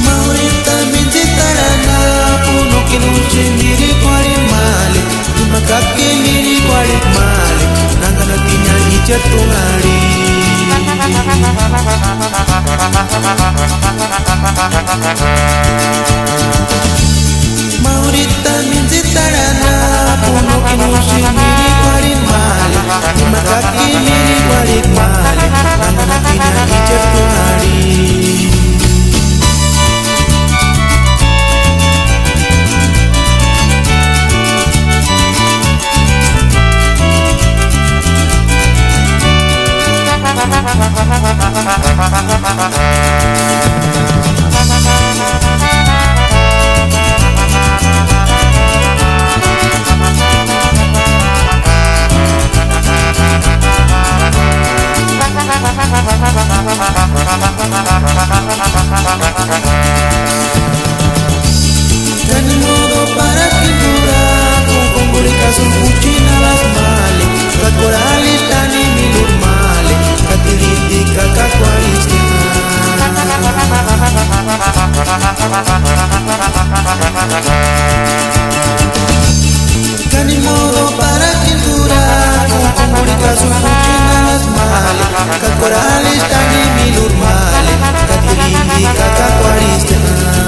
Maurita minjitarana puno kinuchi miri kwari male Dimakake miri kwari male Nangana tinya ijatungari Maurita minjitarana puno kinuchi miri kwari male Dimakake miri kwari male Nangana tinya ijatungari Dan modo para pintura con comunicación cucina las male Kakorali tani milur male Katiliti kakakwaristina Cani modo para pintura con comunicación cucina las male Kakorali tani milur male Katiliti kakakwaristina